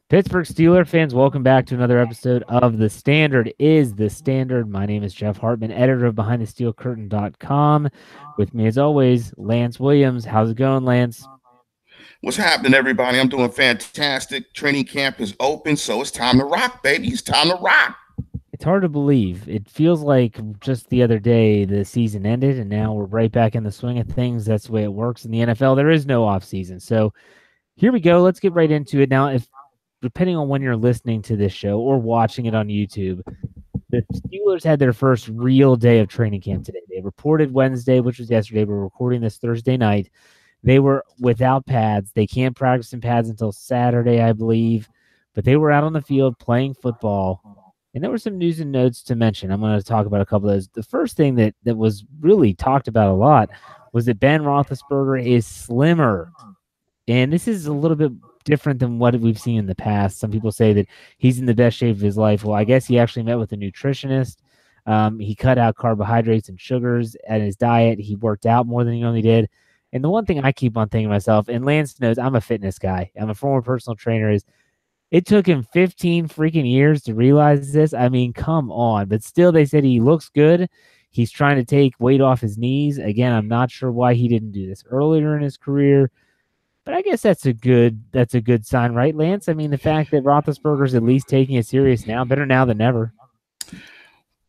Pittsburgh Steelers fans, welcome back to another episode of The Standard is the Standard. My name is Jeff Hartman, editor of BehindTheSteelCurtain.com. With me, as always, Lance Williams. How's it going, Lance? What's happening, everybody? I'm doing fantastic. Training camp is open, so it's time to rock, baby. It's time to rock. It's hard to believe. It feels like just the other day the season ended, and now we're right back in the swing of things. That's the way it works in the NFL. There is no off season. So here we go. Let's get right into it. Now, if depending on when you're listening to this show or watching it on YouTube, the Steelers had their first real day of training camp today. They reported Wednesday, which was yesterday. We're recording this Thursday night. They were without pads. They can't practice in pads until Saturday, I believe. But they were out on the field playing football. And there were some news and notes to mention. I'm going to talk about a couple of those. The first thing that was really talked about a lot was that Ben Roethlisberger is slimmer. And this is a little bit different than what we've seen in the past. Some people say that he's in the best shape of his life. Well, I guess he actually met with a nutritionist. He cut out carbohydrates and sugars at his diet. He worked out more than he normally did. And the one thing I keep on thinking to myself, and Lance knows I'm a fitness guy. I'm a former personal trainer, is it took him 15 freaking years to realize this. I mean, come on. But still, they said he looks good. He's trying to take weight off his knees. Again, I'm not sure why he didn't do this earlier in his career. But I guess that's a good sign, right, Lance? I mean, the fact that Roethlisberger's at least taking it serious now, better now than never.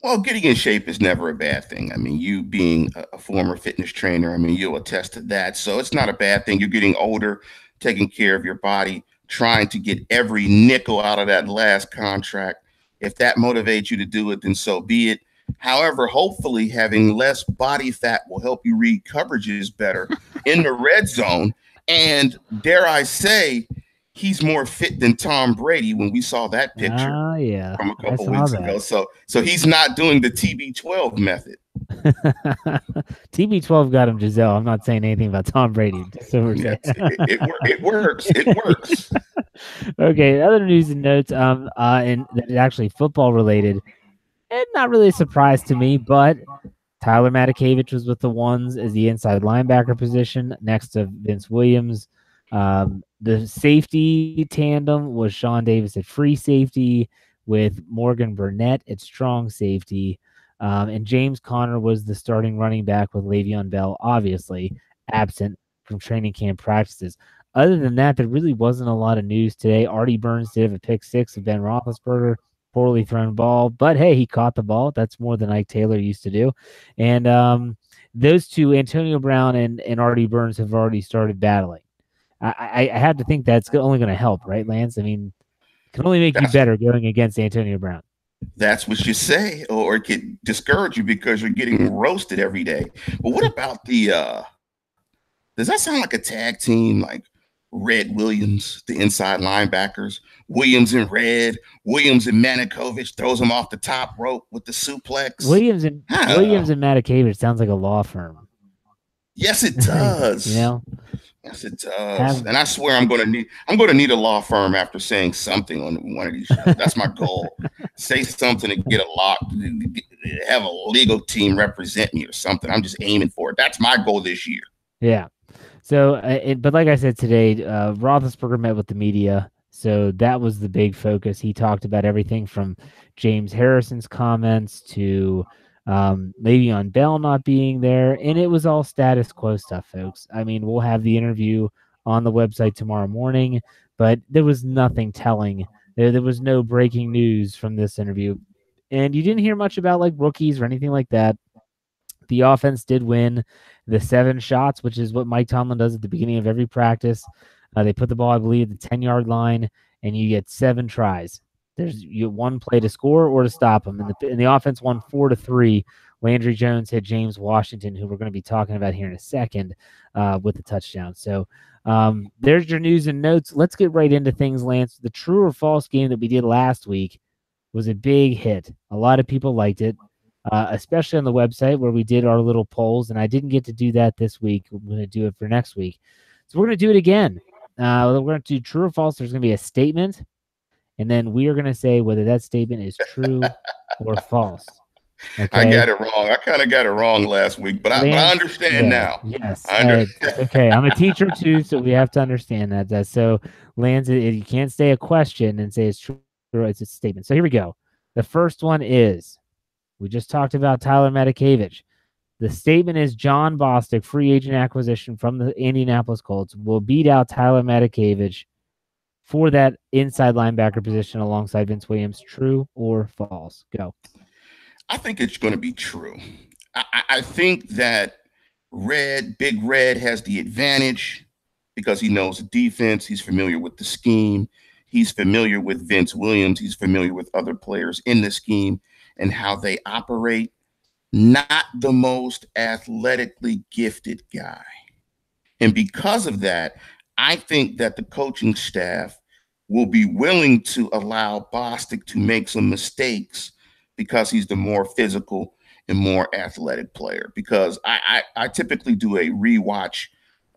Well, getting in shape is never a bad thing. I mean, you being a former fitness trainer, I mean, you'll attest to that. So it's not a bad thing. You're getting older, taking care of your body, trying to get every nickel out of that last contract. If that motivates you to do it, then so be it. However, hopefully having less body fat will help you read coverages better in the red zone. And dare I say, he's more fit than Tom Brady when we saw that picture from a couple weeks ago. So he's not doing the TB12 method. TB12 got him Giselle. I'm not saying anything about Tom Brady. It works. It works. Okay, other news and notes, and that is actually football related, and not really a surprise to me, but Tyler Matakevich was with the ones as the inside linebacker position next to Vince Williams. The safety tandem was Sean Davis at free safety with Morgan Burnett at strong safety. And James Conner was the starting running back with Le'Veon Bell, obviously absent from training camp practices. Other than that, there really wasn't a lot of news today. Artie Burns did have a pick six of Ben Roethlisberger, poorly thrown ball, but hey, he caught the ball. That's more than Ike Taylor used to do. And those two, Antonio Brown and Artie Burns, have already started battling. I have to think that's only going to help, right, Lance? I mean, it can only make you better going against Antonio Brown. That's what you say, or it could discourage you because you're getting roasted every day. But what about does that sound like a tag team, like Red Williams, the inside linebackers, Williams in red, Williams and Matakevich throws him off the top rope with the suplex? Williams and Matakevich sounds like a law firm. Yes, it does. You know? Yes, it does. And I swear I'm going to need a law firm after saying something on one of these shows. That's my goal. Say something and get a law, have a legal team represent me or something. I'm just aiming for it. That's my goal this year. Yeah. So, but like I said today, Roethlisberger met with the media. So that was the big focus. He talked about everything from James Harrison's comments to Le'Veon Bell not being there, and it was all status quo stuff, folks. I mean, we'll have the interview on the website tomorrow morning, but there was nothing telling. There was no breaking news from this interview, and you didn't hear much about like rookies or anything like that. The offense did win the 7 shots, which is what Mike Tomlin does at the beginning of every practice. They put the ball, I believe, at the 10-yard line, and you get 7 tries. There's one play to score or to stop them. And the offense won 4-3. Landry Jones hit James Washington, who we're going to be talking about here in a second, with the touchdown. So there's your news and notes. Let's get right into things, Lance. The true or false game that we did last week was a big hit. A lot of people liked it, especially on the website where we did our little polls. And I didn't get to do that this week. We're going to do it for next week. So we're going to do it again. We're going to do true or false. There's going to be a statement. And then we are going to say whether that statement is true or false. I Okay. got it wrong. I kind of got it wrong last week, but I Lance, understand yeah, now. yes. I under It's okay. I'm a teacher too, so we have to understand that. So, Lance, you can't say a question and say it's true or it's a statement. So here we go. The first one is we just talked about Tyler Matakevich. The statement is John Bostic, free agent acquisition from the Indianapolis Colts, will beat out Tyler Matakevich for that inside linebacker position alongside Vince Williams. True or false? Go. I think it's going to be true. I think that Big Red has the advantage because he knows the defense. He's familiar with the scheme. He's familiar with Vince Williams. He's familiar with other players in the scheme and how they operate. Not the most athletically gifted guy. And because of that, I think that the coaching staff will be willing to allow Bostic to make some mistakes because he's the more physical and more athletic player. Because I typically do a rewatch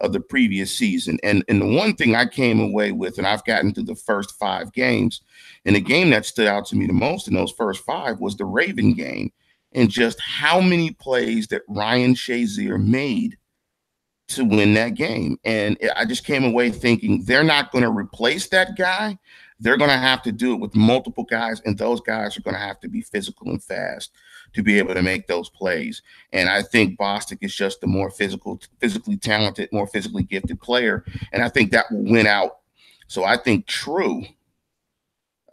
of the previous season. And the one thing I came away with, and I've gotten through the first 5 games, and the game that stood out to me the most in those first 5 was the Raven game, and just how many plays that Ryan Shazier made to win that game. And I just came away thinking they're not going to replace that guy. They're going to have to do it with multiple guys, and those guys are going to have to be physical and fast to be able to make those plays. And I think Bostic is just the more physically talented, more physically gifted player, and I think that will win out. So I think true,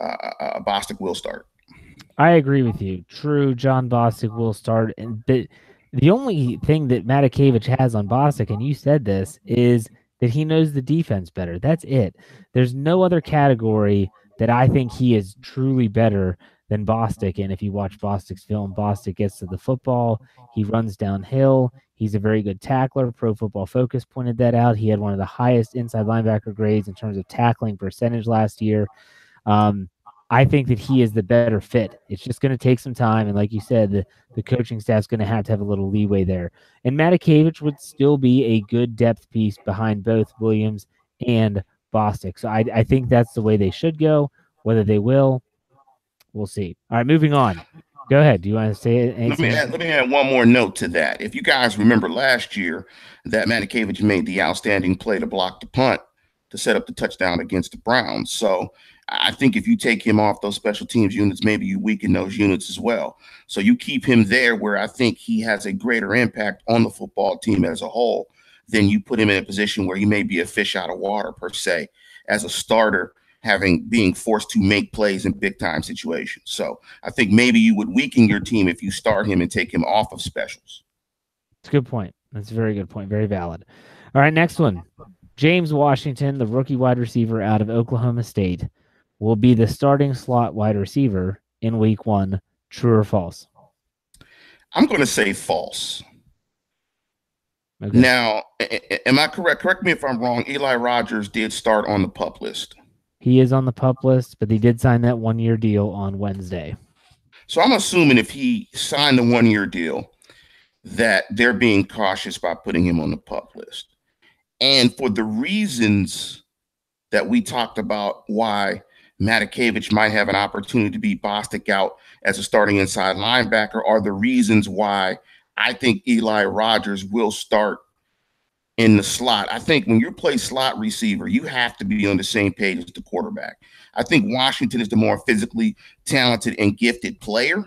Bostic will start. I agree with you. True, John Bostic will start. And the only thing that Matakevich has on Bostic, and you said this, is that he knows the defense better. That's it. There's no other category that I think he is truly better than Bostic. And if you watch Bostic's film, Bostic gets to the football, he runs downhill. He's a very good tackler. Pro Football Focus pointed that out. He had one of the highest inside linebacker grades in terms of tackling percentage last year. I think that he is the better fit. It's just going to take some time. And like you said, the coaching staff's going to have a little leeway there. And Matakevich would still be a good depth piece behind both Williams and Bostic. So I think that's the way they should go. Whether they will, we'll see. All right, moving on. Go ahead. Do you want to say anything? Let me add one more note to that. If you guys remember last year, that Matakevich made the outstanding play to block the punt to set up the touchdown against the Browns. So I think if you take him off those special teams units, maybe you weaken those units as well. So you keep him there where I think he has a greater impact on the football team as a whole than you put him in a position where he may be a fish out of water per se as a starter, being forced to make plays in big time situations. So I think maybe you would weaken your team if you start him and take him off of specials. That's a good point. That's a very good point. Very valid. All right, next one. James Washington, the rookie wide receiver out of Oklahoma State, will be the starting slot wide receiver in week 1. True or false? I'm going to say false. Okay. Now, am I correct? Correct me if I'm wrong. Eli Rogers did start on the PUP list. He is on the PUP list, but he did sign that 1-year deal on Wednesday. So I'm assuming if he signed the 1-year deal, that they're being cautious by putting him on the PUP list. And for the reasons that we talked about, why Matakevich might have an opportunity to beat Bostic out as a starting inside linebacker, are the reasons why I think Eli Rogers will start in the slot. I think when you play slot receiver, you have to be on the same page as the quarterback. I think Washington is the more physically talented and gifted player.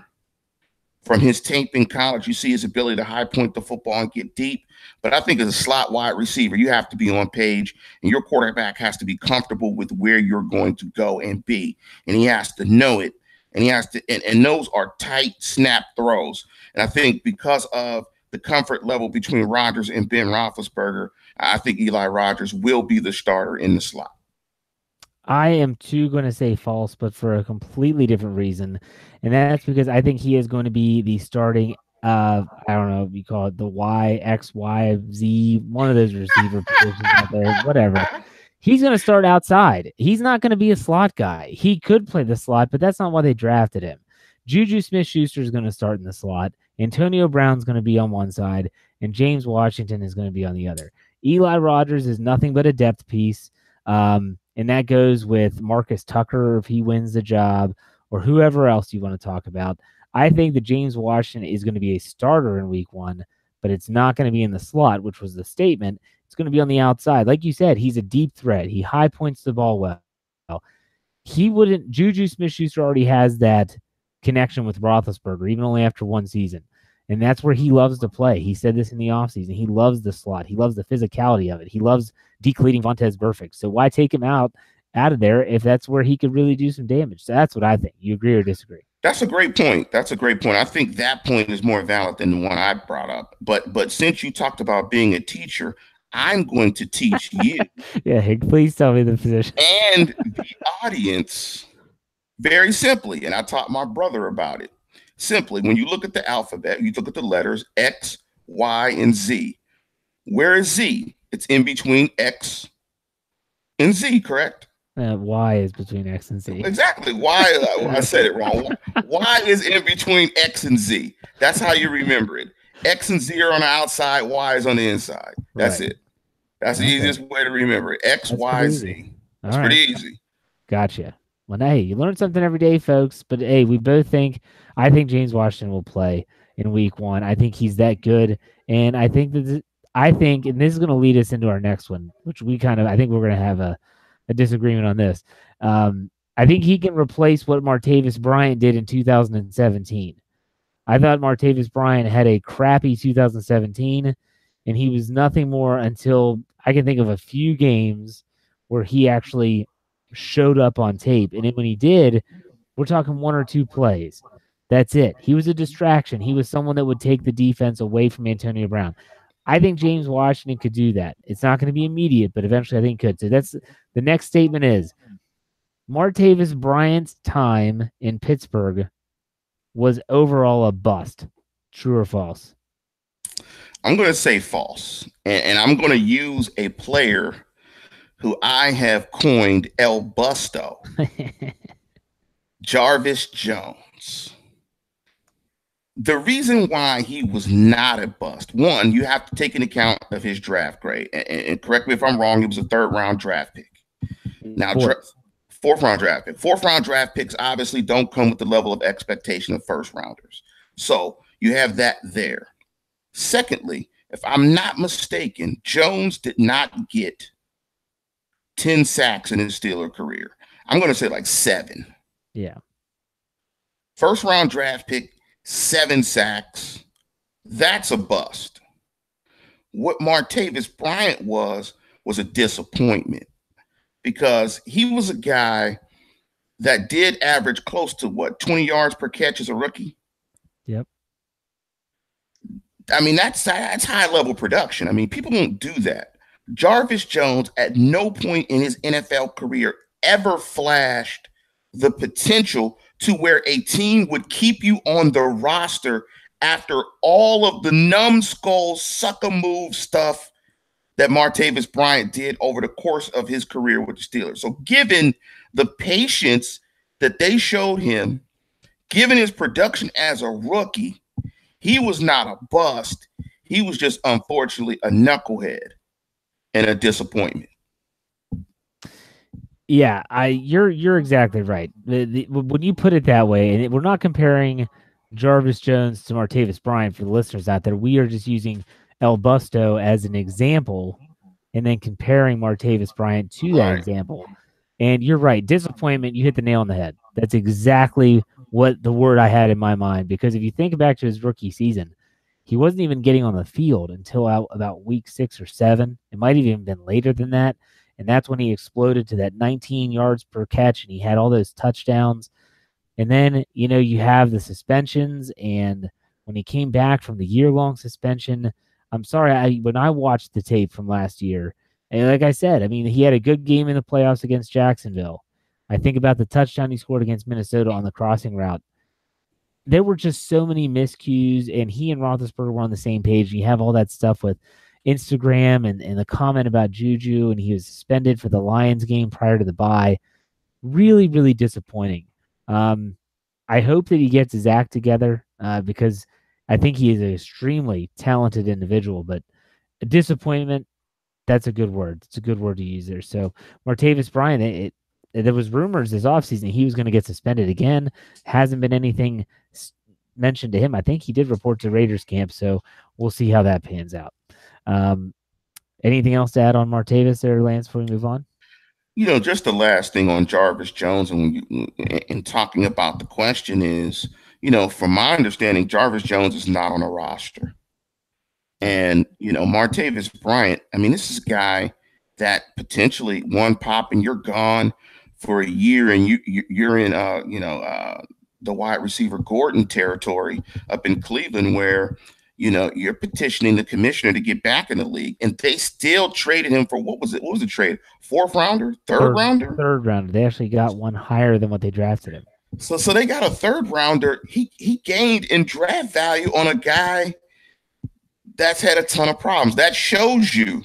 From his tape in college, you see his ability to high point the football and get deep. But I think as a slot wide receiver, you have to be on page, and your quarterback has to be comfortable with where you're going to go and be. And he has to know it. And he has to, and those are tight snap throws. And I think because of the comfort level between Rodgers and Ben Roethlisberger, I think Eli Rogers will be the starter in the slot. I am too going to say false, but for a completely different reason. And that's because I think he is going to be the starting, I don't know, you call it the Y, X, Y, Z, one of those receiver positions out there, whatever. He's going to start outside. He's not going to be a slot guy. He could play the slot, but that's not why they drafted him. Juju Smith-Schuster is going to start in the slot. Antonio Brown's going to be on one side, and James Washington is going to be on the other. Eli Rogers is nothing but a depth piece. And that goes with Marcus Tucker if he wins the job, or whoever else you want to talk about. I think that James Washington is going to be a starter in week 1, but it's not going to be in the slot, which was the statement. It's going to be on the outside. Like you said, he's a deep threat. He high points the ball well. He wouldn't. Juju Smith-Schuster already has that connection with Roethlisberger, even only after one season. And that's where he loves to play. He said this in the offseason. He loves the slot. He loves the physicality of it. He loves decleating Vontaze Burfict. So why take him out of there if that's where he could really do some damage? So that's what I think. You agree or disagree? That's a great point. That's a great point. I think that point is more valid than the one I brought up. But since you talked about being a teacher, I'm going to teach you. Yeah, please tell me the position. And the audience very simply, and I taught my brother about it. Simply, when you look at the alphabet, you look at the letters X, Y, and Z. Where is Z? It's in between X and Z, correct? Y is between X and Z. Exactly. Y, I said it wrong. Y is in between X and Z. That's how you remember it. X and Z are on the outside, Y is on the inside. That's it. That's the easiest way to remember it. X, Y, Z. That's pretty easy. Gotcha. Well, hey, you learn something every day, folks. But hey, we both think, I think James Washington will play in week 1. I think he's that good. And I think and this is going to lead us into our next one, which I think we're going to have a disagreement on this. I think he can replace what Martavis Bryant did in 2017. I thought Martavis Bryant had a crappy 2017, and he was nothing more until I can think of a few games where he actually showed up on tape. And then when he did, we're talking 1 or 2 plays. That's it. He was a distraction. He was someone that would take the defense away from Antonio Brown. I think James Washington could do that. It's not going to be immediate, but eventually I think could. So that's the next statement is Martavis Bryant's time in Pittsburgh was overall a bust. True or false? I'm going to say false. And I'm going to use a player who I have coined El Busto, Jarvis Jones. The reason why he was not a bust, one, you have to take into account of his draft grade. And correct me if I'm wrong, it was a 3rd-round draft pick. Now, 4th-round draft pick. 4th-round draft picks obviously don't come with the level of expectation of 1st-rounders. So you have that there. Secondly, if I'm not mistaken, Jones did not get 10 sacks in his Steeler career. I'm going to say like 7. Yeah. 1st-round draft pick, 7 sacks. That's a bust. What Martavis Bryant was a disappointment because he was a guy that did average close to 20 yards per catch as a rookie. Yep. I mean, that's high level production. I mean, people don't do that. Jarvis Jones at no point in his NFL career ever flashed the potential to where a team would keep you on the roster after all of the numbskull sucker move stuff that Martavis Bryant did over the course of his career with the Steelers. So given the patience that they showed him, given his production as a rookie, he was not a bust. He was just, unfortunately, a knucklehead and a disappointment. Yeah, you're exactly right. When you put it that way, and we're not comparing Jarvis Jones to Martavis Bryant for the listeners out there. We are just using El Busto as an example and then comparing Martavis Bryant to that example. And you're right. Disappointment, you hit the nail on the head. That's exactly what the word I had in my mind. Because if you think back to his rookie season, he wasn't even getting on the field until about week 6 or 7. It might have even been later than that. And that's when he exploded to that 19 yards per catch, and he had all those touchdowns. And then, you have the suspensions, and when he came back from the year-long suspension, I'm sorry, when I watched the tape from last year, and like I said, I mean, he had a good game in the playoffs against Jacksonville. I think about the touchdown he scored against Minnesota on the crossing route. There were just so many miscues, and he and Roethlisberger were on the same page. You have all that stuff with Instagram and the comment about Juju, and he was suspended for the Lions game prior to the bye. Really, really disappointing. I hope that he gets his act together because I think he is an extremely talented individual, but a disappointment, that's a good word. It's a good word to use there. So Martavis Bryant, there was rumors this offseason he was going to get suspended again. Hasn't been anything mention to him. I think he did report to Raiders camp, so we'll see how that pans out. Um, anything else to add on Martavis there, Lance, before we move on? Just the last thing on Jarvis Jones, and in talking about the question is, from my understanding, Jarvis Jones is not on a roster. And, Martavis Bryant, I mean, this is a guy that potentially one pop and you're gone for a year, and you're in, the wide receiver Gordon territory up in Cleveland, where, you're petitioning the commissioner to get back in the league, and they still traded him for, what was it? What was the trade? Fourth rounder? Third rounder? Third rounder. They actually got one higher than what they drafted him. So they got a third rounder. He gained in draft value on a guy that's had a ton of problems. That shows you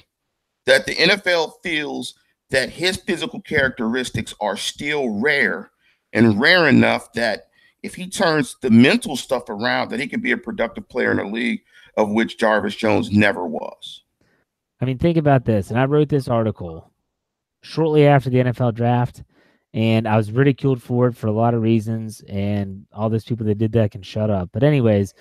that the NFL feels that his physical characteristics are still rare, and rare enough that if he turns the mental stuff around, that he could be a productive player in the league, of which Jarvis Jones never was. I mean, think about this. And I wrote this article shortly after the NFL draft, and I was ridiculed for it for a lot of reasons, and all those people that did that can shut up. But anyways,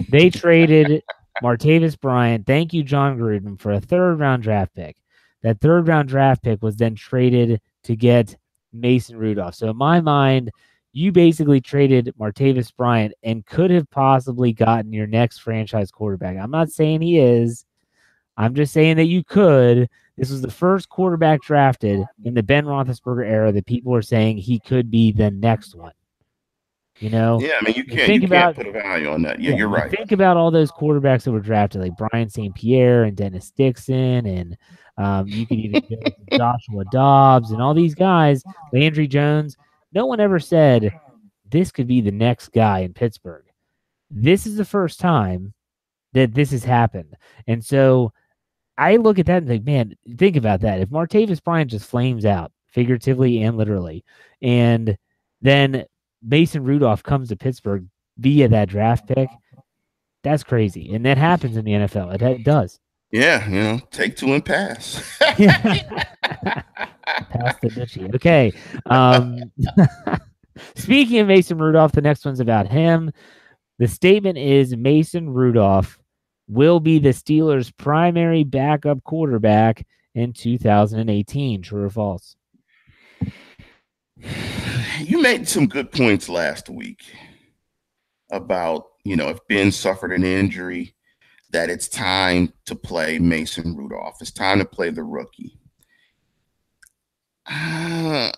they traded Martavis Bryant, thank you, John Gruden, for a third-round draft pick. That third-round draft pick was then traded to get Mason Rudolph. So in my mind, you basically traded Martavis Bryant and could have possibly gotten your next franchise quarterback. I'm not saying he is. I'm just saying that you could. This was the first quarterback drafted in the Ben Roethlisberger era that people were saying he could be the next one. Yeah, I mean, you can't put a value on that. Yeah, you're right. Think about all those quarterbacks that were drafted, like Brian St. Pierre and Dennis Dixon, and you could even go to Joshua Dobbs and all these guys, Landry Jones. No one ever said this could be the next guy in Pittsburgh. This is the first time that this has happened. And so I look at that and think, man, think about that. If Martavis Bryant just flames out, figuratively and literally, and then Mason Rudolph comes to Pittsburgh via that draft pick, that's crazy. And that happens in the NFL. It does. Yeah, take two and pass. Pass the Dutchie. Okay. Speaking of Mason Rudolph, the next one's about him. The statement is Mason Rudolph will be the Steelers' primary backup quarterback in 2018. True or false? You made some good points last week about, if Ben suffered an injury, that it's time to play Mason Rudolph. It's time to play the rookie. I'm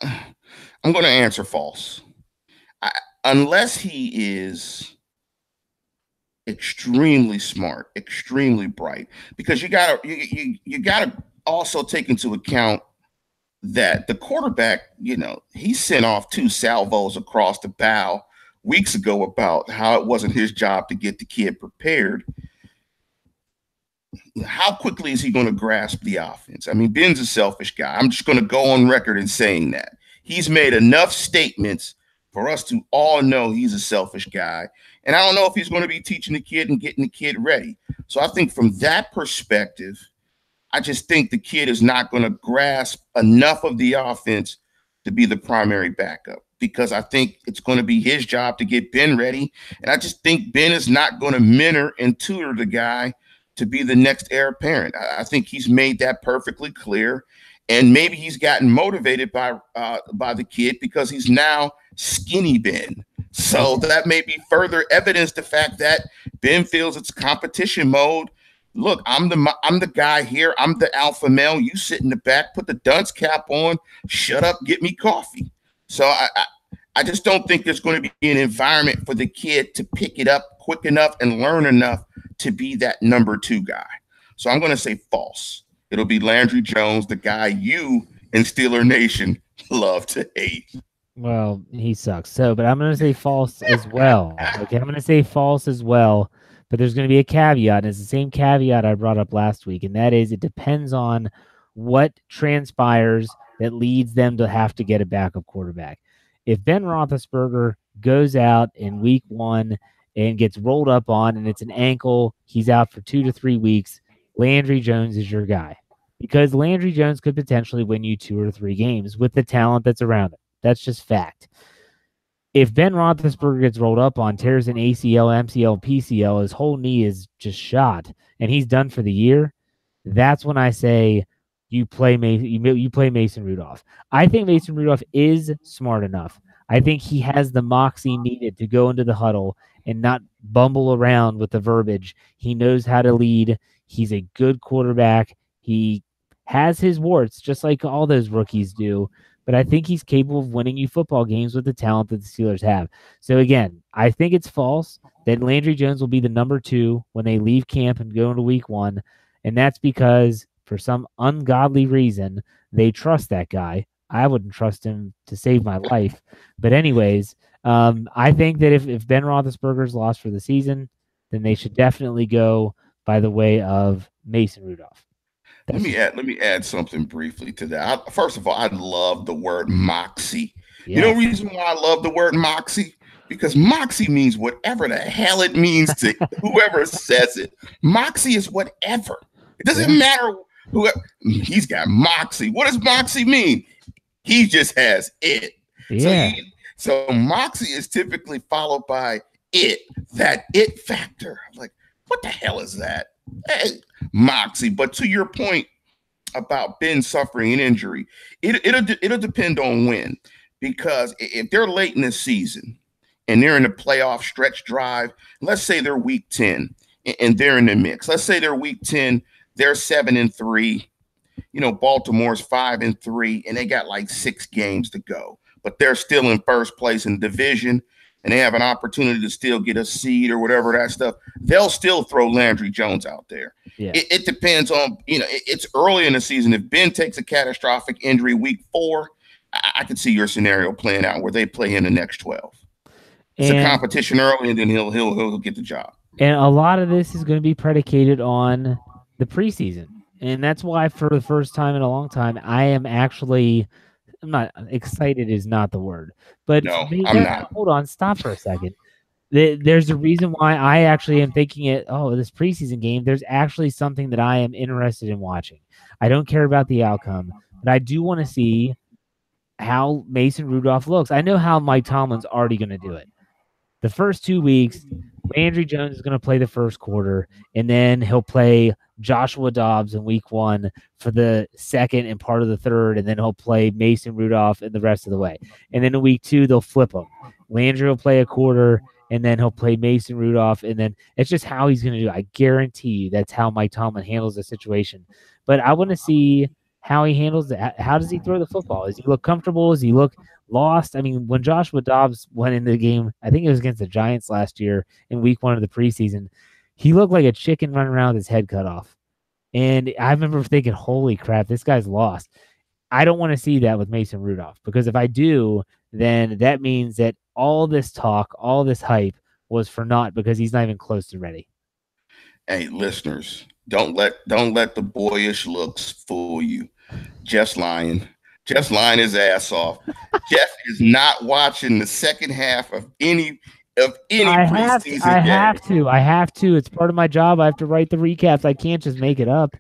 going to answer false. Unless he is extremely smart, extremely bright, because you gotta also take into account that the quarterback, he sent off 2 salvos across the bow weeks ago about how it wasn't his job to get the kid prepared. How quickly is he going to grasp the offense? I mean, Ben's a selfish guy. I'm just going to go on record in saying that. He's made enough statements for us to all know he's a selfish guy. And I don't know if he's going to be teaching the kid and getting the kid ready. So I think from that perspective, I just think the kid is not going to grasp enough of the offense to be the primary backup, because I think it's going to be his job to get Ben ready. And I just think Ben is not going to mentor and tutor the guy to be the next heir apparent. I think he's made that perfectly clear. And maybe he's gotten motivated by the kid because he's now skinny Ben. So that may be further evidence the fact that Ben feels it's competition mode. Look, I'm the guy here. I'm the alpha male. You sit in the back, put the dunce cap on, shut up, get me coffee. So I just don't think there's going to be an environment for the kid to pick it up quick enough and learn enough to be that number 2 guy. So I'm going to say false. It'll be Landry Jones, the guy you in Steeler Nation love to hate. Well, he sucks. But I'm going to say false as well. Okay, I'm going to say false as well. But there's going to be a caveat, and it's the same caveat I brought up last week, and that is it depends on what transpires that leads them to have to get a backup quarterback. If Ben Roethlisberger goes out in week 1 and gets rolled up on and it's an ankle, he's out for 2 to 3 weeks, Landry Jones is your guy, because Landry Jones could potentially win you 2 or 3 games with the talent that's around him. That's just fact. If Ben Roethlisberger gets rolled up on, tears an ACL, MCL, PCL, his whole knee is just shot, and he's done for the year, that's when I say you play Mason Rudolph. I think Mason Rudolph is smart enough. I think he has the moxie needed to go into the huddle and not bumble around with the verbiage. He knows how to lead. He's a good quarterback. He has his warts, just like all those rookies do. But I think he's capable of winning you football games with the talent that the Steelers have. So again, I think it's false that Landry Jones will be the number 2 when they leave camp and go into week 1. And that's because for some ungodly reason, they trust that guy. I wouldn't trust him to save my life. But anyways, I think that if Ben Roethlisberger's lost for the season, then they should definitely go by the way of Mason Rudolph. Let me add something briefly to that. First of all, I love the word moxie. Yes. You know the reason why I love the word moxie? Because moxie means whatever the hell it means to whoever says it. Moxie is whatever. It doesn't matter whoever. He's got moxie. What does moxie mean? He just has it. Yeah. So moxie is typically followed by it, that it factor. Like, what the hell is that? Hey, moxie. But to your point about Ben suffering an injury, it'll depend on when. Because if they're late in the season and they're in the playoff stretch drive, let's say they're week 10 and they're in the mix. Let's say they're week 10, they're 7-3. You know, Baltimore's 5-3, and they got like 6 games to go. But they're still in first place in the division, and they have an opportunity to still get a seed or whatever that stuff. They'll still throw Landry Jones out there. Yeah. It depends on, it's early in the season. If Ben takes a catastrophic injury week 4, I could see your scenario playing out where they play him the next 12. It's a competition early, and then he'll get the job. And a lot of this is going to be predicated on the preseason. And that's why for the first time in a long time, I'm not excited is not the word. But no, I'm not. Hold on, stop for a second. There's a reason why I actually am thinking this preseason game, there's actually something that I am interested in watching. I don't care about the outcome, but I do want to see how Mason Rudolph looks. I know how Mike Tomlin's already going to do it. The first 2 weeks, Landry Jones is going to play the first quarter, and then he'll play Joshua Dobbs in week 1 for the second and part of the third, and then he'll play Mason Rudolph in the rest of the way. And then in week 2, they'll flip him. Landry will play a quarter, and then he'll play Mason Rudolph, and then it's just how he's going to do it. I guarantee you that's how Mike Tomlin handles the situation. But I want to see how he handles it. How does he throw the football? Does he look comfortable? Does he look lost? I mean, when Joshua Dobbs went into the game, I think it was against the Giants last year in week 1 of the preseason, he looked like a chicken running around with his head cut off. And I remember thinking, holy crap, this guy's lost. I don't want to see that with Mason Rudolph, because if I do, then that means that all this talk, all this hype was for naught, because he's not even close to ready. Hey, listeners, don't let the boyish looks fool you. Jeff's lying. Jeff's lying his ass off. Jeff is not watching the second half of any preseason game. I have to. It's part of my job. I have to write the recaps. I can't just make it up.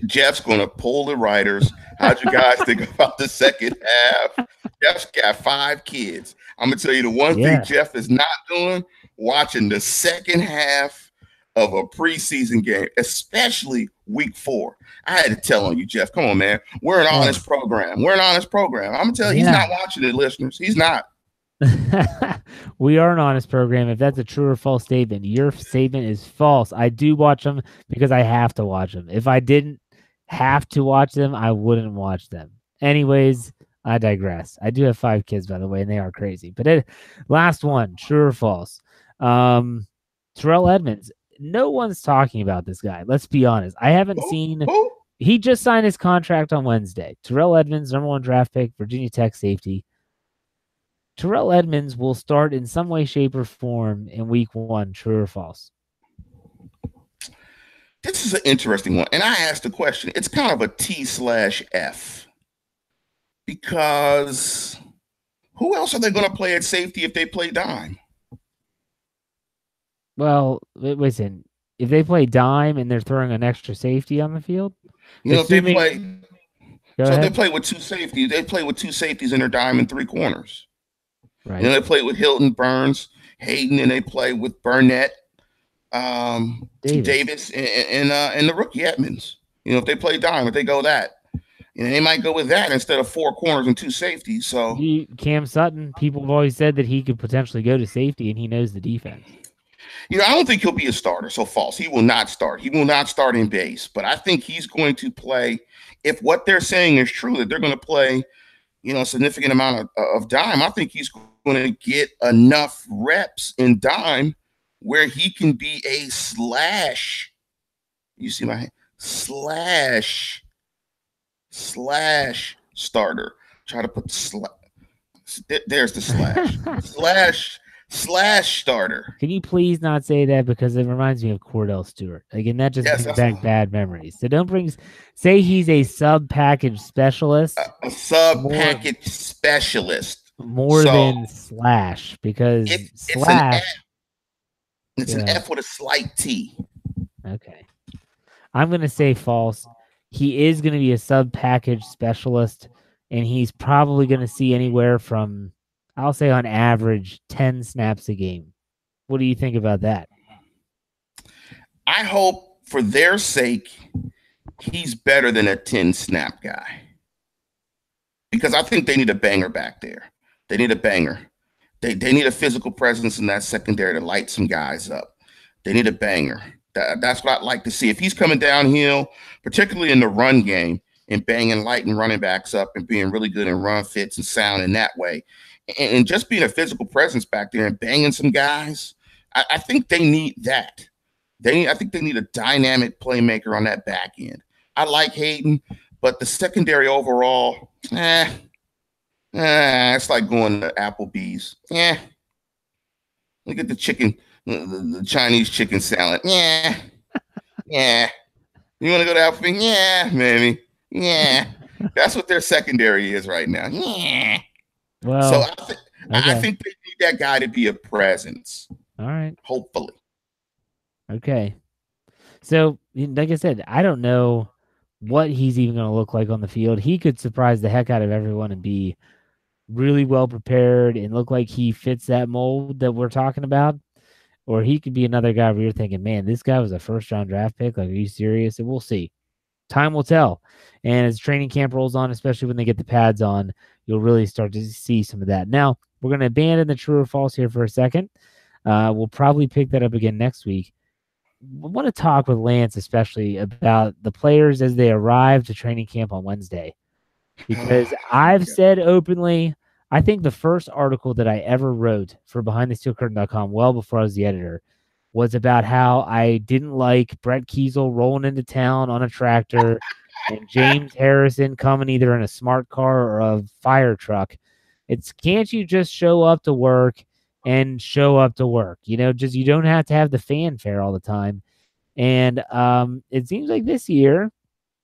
Jeff's going to pull the writers. How'd you guys think about the second half? Jeff's got 5 kids. I'm going to tell you the one thing Jeff is not doing, watching the second half of a preseason game, especially week 4. I had to tell on you, Jeff. Come on, man. We're an honest program. I'm going to tell you, he's not watching it, listeners. He's not. We are an honest program. If that's a true or false statement, your statement is false. I do watch them because I have to watch them. If I didn't have to watch them, I wouldn't watch them. Anyways, I digress. I do have 5 kids, by the way, and they are crazy. But last one, true or false? Terrell Edmunds. No one's talking about this guy. Let's be honest. I haven't seen. He just signed his contract on Wednesday. Terrell Edmunds, number 1 draft pick, Virginia Tech safety. Terrell Edmunds will start in some way, shape, or form in week 1. True or false? This is an interesting one. And I asked the question. It's kind of a T/F. Because who else are they going to play at safety if they play dime? Well, listen, if they play dime and they're throwing an extra safety on the field, if Go So they ahead. play with two safeties. They play with two safeties in their dime and three corners. Right. They play with Hilton, Burns, Hayden, and they play with Burnett, Davis. Davis, and the rookie Edmonds. If they play dime, if they go that, they might go with that instead of four corners and two safeties. So Cam Sutton, people have always said that he could potentially go to safety, and he knows the defense. I don't think he'll be a starter. So false. He will not start. He will not start in base. But I think he's going to play. If what they're saying is true, that they're going to play, a significant amount of dime, I think he's going to get enough reps in dime where he can be a slash. You see my hand? Slash starter. Try to put there's the slash starter. Can you please not say that, because it reminds me of Cordell Stewart? Again, that just brings back bad memories. So don't say he's a sub package specialist. A sub package specialist. More than slash, because slash. It's an F with a slight T. Okay. I'm going to say false. He is going to be a sub package specialist, and he's probably going to see anywhere from, I'll say on average, 10 snaps a game. What do you think about that? I hope for their sake, he's better than a 10 snap guy, because I think they need a banger back there. They need a banger. They need a physical presence in that secondary to light some guys up. They need a banger. That's what I'd like to see. If he's coming downhill, particularly in the run game, and banging, lighting running backs up and being really good in run fits and sound in that way, and just being a physical presence back there and banging some guys, I think they need that. I think they need a dynamic playmaker on that back end. I like Hayden, but the secondary overall, it's like going to Applebee's. Look at the chicken, the Chinese chicken salad. Yeah. You want to go to Applebee's? Yeah, maybe. Yeah. That's what their secondary is right now. Yeah. Well, so I think they need that guy to be a presence. All right. Hopefully. Okay. So, like I said, I don't know what he's even going to look like on the field. He could surprise the heck out of everyone and be really well prepared and look like he fits that mold that we're talking about. Or he could be another guy where you're thinking, man, this guy was a first-round draft pick. Like, are you serious? And we'll see. Time will tell. And as training camp rolls on, especially when they get the pads on, you'll really start to see some of that. Now, we're going to abandon the true or false here for a second. We'll probably pick that up again next week. I want to talk with Lance, especially about the players as they arrive to training camp on Wednesday. Because I've said openly, I think the first article that I ever wrote for BehindTheSteelCurtain.com, well before I was the editor, was about how I didn't like Brett Kiesel rolling into town on a tractor and James Harrison coming either in a smart car or a fire truck. Can't you just show up to work and show up to work? You don't have to have the fanfare all the time. And it seems like this year,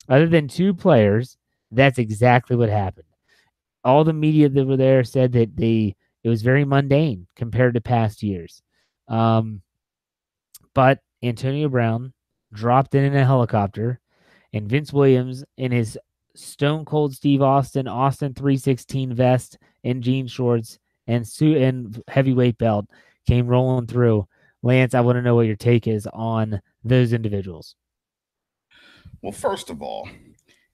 other than two players, that's exactly what happened. All the media that were there said that it was very mundane compared to past years. But Antonio Brown dropped in a helicopter, and Vince Williams in his Stone Cold Steve Austin 316 vest and jean shorts and suit and heavyweight belt came rolling through. Lance, I want to know what your take is on those individuals. Well, first of all,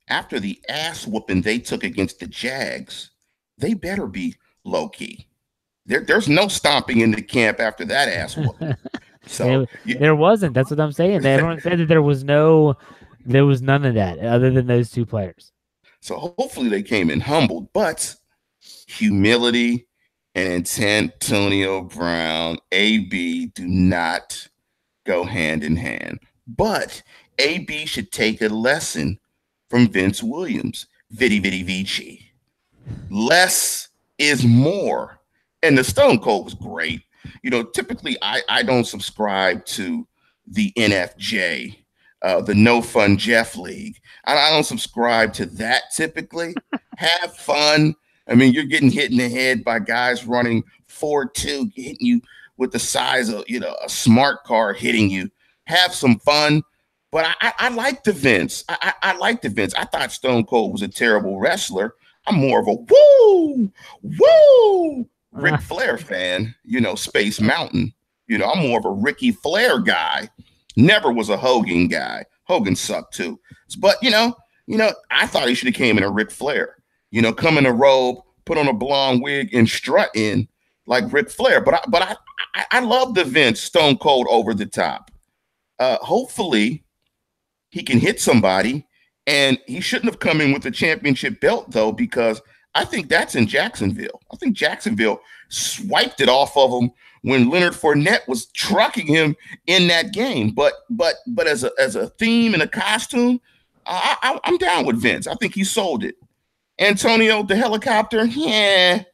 after the ass whooping they took against the Jags, they better be low key. There's no stomping in the camp after that ass whooping. So there wasn't. That's what I'm saying. Everyone said that there was none of that other than those two players. So hopefully they came in humbled, but humility and Antonio Brown, AB, do not go hand in hand. But AB should take a lesson from Vince Williams. Vidi vidi vici. Less is more. And the Stone Cold was great. Typically I don't subscribe to the NFJ, the No Fun Jeff League. I don't subscribe to that typically. Have fun. I mean, you're getting hit in the head by guys running 4.2, hitting you with the size of, a smart car hitting you. Have some fun, But I like the Vince. I like the Vince. I thought Stone Cold was a terrible wrestler. I'm more of a woo Ric Flair fan. Space Mountain. I'm more of a Ricky Flair guy. Never was a Hogan guy. Hogan sucked too. But I thought he should have came in a Ric Flair. Come in a robe, put on a blonde wig, and strut in like Ric Flair. But I love the Vince Stone Cold over the top. Hopefully he can hit somebody, and he shouldn't have come in with the championship belt though, because I think that's in Jacksonville. I think Jacksonville swiped it off of him when Leonard Fournette was trucking him in that game. But as a theme and a costume, I'm down with Vince. I think he sold it. Antonio, the helicopter, I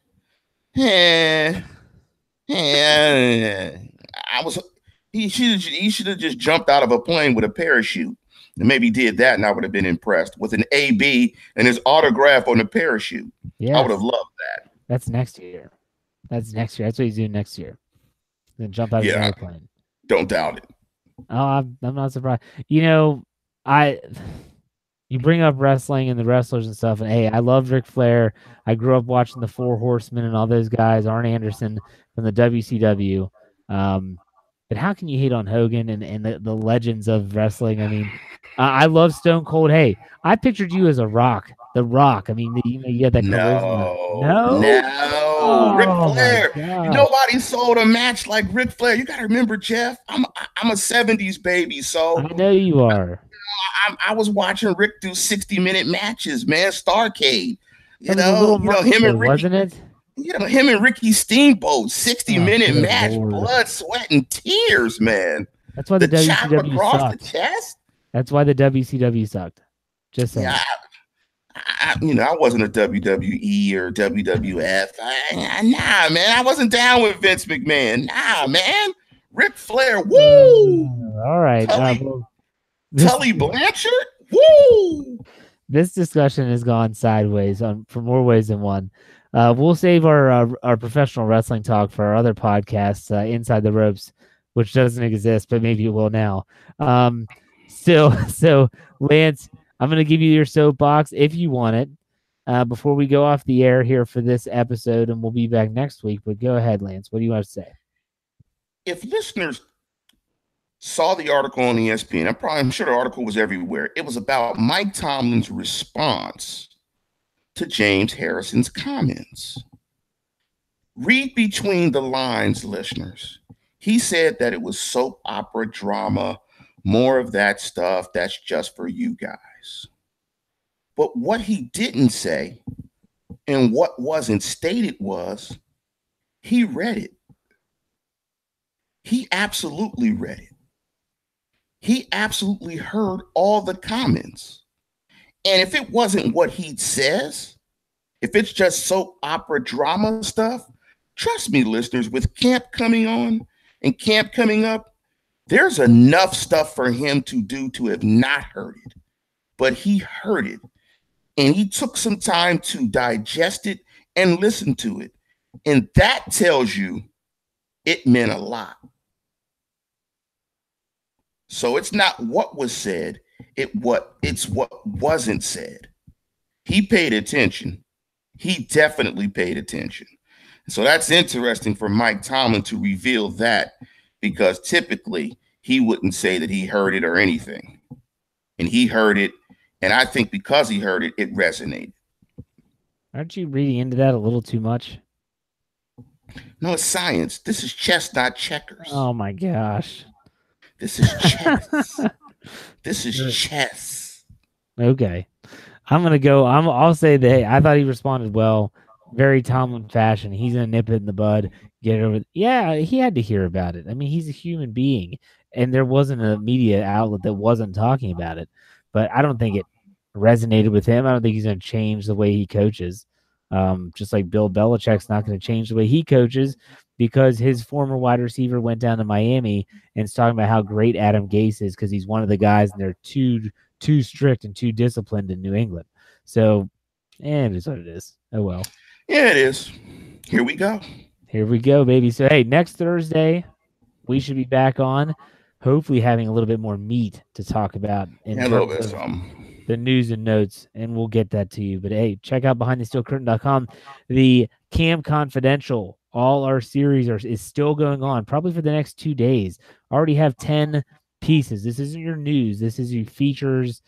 was. He should have just jumped out of a plane with a parachute. And maybe did that, and I would have been impressed with an AB and his autograph on the parachute. Yes. I would have loved that. That's next year. That's what he's doing next year. Then jump out of the airplane. Don't doubt it. Oh, I'm not surprised. You bring up wrestling and the wrestlers and stuff, and hey, I love Ric Flair. I grew up watching the Four Horsemen and all those guys, Arn Anderson from the WCW. But how can you hate on Hogan and the legends of wrestling? I mean, I love Stone Cold. Hey, I pictured you as a Rock, the Rock. I mean, you got that charisma. No. Ric Flair. Nobody sold a match like Ric Flair. You got to remember, Jeff, I'm a 70s baby, so I know you are. I was watching Rick do 60-minute matches, man. Starcade. Him and Ricky, wasn't it? Him and Ricky Steamboat, 60-minute match, Lord. Blood, sweat, and tears, man. That's why the WCW across sucked. The chest. That's why the WCW sucked. Just saying. Yeah, I wasn't a WWE or WWF. Nah, man, I wasn't down with Vince McMahon. Nah, man. Ric Flair, woo! All right. Tully Blanchard, woo! This discussion has gone sideways for more ways than one. We'll save our professional wrestling talk for our other podcasts, Inside the Ropes, which doesn't exist, but maybe it will now. So Lance, I'm going to give you your soapbox if you want it before we go off the air here for this episode, and we'll be back next week. But go ahead, Lance. What do you want to say? If listeners saw the article on ESPN, I'm sure the article was everywhere. It was about Mike Tomlin's response to James Harrison's comments. Read between the lines, listeners. He said that it was soap opera drama, more of that stuff that's just for you guys. But what he didn't say and what wasn't stated was he read it. He absolutely read it. He absolutely heard all the comments. And if it wasn't what he says, if it's just soap opera drama stuff, trust me, listeners, with camp coming on and camp coming up, there's enough stuff for him to do to have not heard it. But he heard it, and he took some time to digest it and listen to it. And that tells you it meant a lot. So it's not what was said, it's what wasn't said. He paid attention. He definitely paid attention. So that's interesting for Mike Tomlin to reveal that, because typically he wouldn't say that he heard it or anything. And he heard it, and I think because he heard it, it resonated. Aren't you reading into that a little too much? No, it's science. This is chess, not checkers. Oh my gosh. This is chess. This is chess. Okay. I'm going to go. I'll say that, hey, I thought he responded well. Very Tomlin fashion. He's going to nip it in the bud. Get it over. Yeah, he had to hear about it. I mean, he's a human being. And there wasn't a media outlet that wasn't talking about it. But I don't think it resonated with him. I don't think he's going to change the way he coaches. Just like Bill Belichick's not going to change the way he coaches because his former wide receiver went down to Miami and is talking about how great Adam Gase is because he's one of the guys and they're too strict and too disciplined in New England. So, it is what it is. Oh, well. Yeah, it is. Here we go. Here we go, baby. So, hey, next Thursday, we should be back on. hopefully having a little bit more meat to talk about in Yeah, a little terms bit of something. the news and notes, and we'll get that to you. But hey, check out BehindTheSteelCurtain.com. The Cam Confidential, all our series is still going on, probably for the next 2 days. Already have 10 pieces. This isn't your news. This is your features,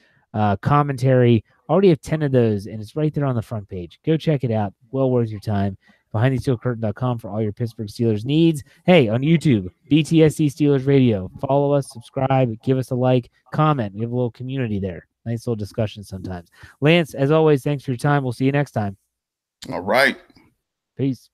commentary. Already have 10 of those, and it's right there on the front page. Go check it out. Well worth your time. BehindTheSteelCurtain.com for all your Pittsburgh Steelers needs. Hey, on YouTube, BTSC Steelers Radio. Follow us, subscribe, give us a like, comment. We have a little community there. Nice little discussion sometimes. Lance, as always, thanks for your time. We'll see you next time. All right. Peace.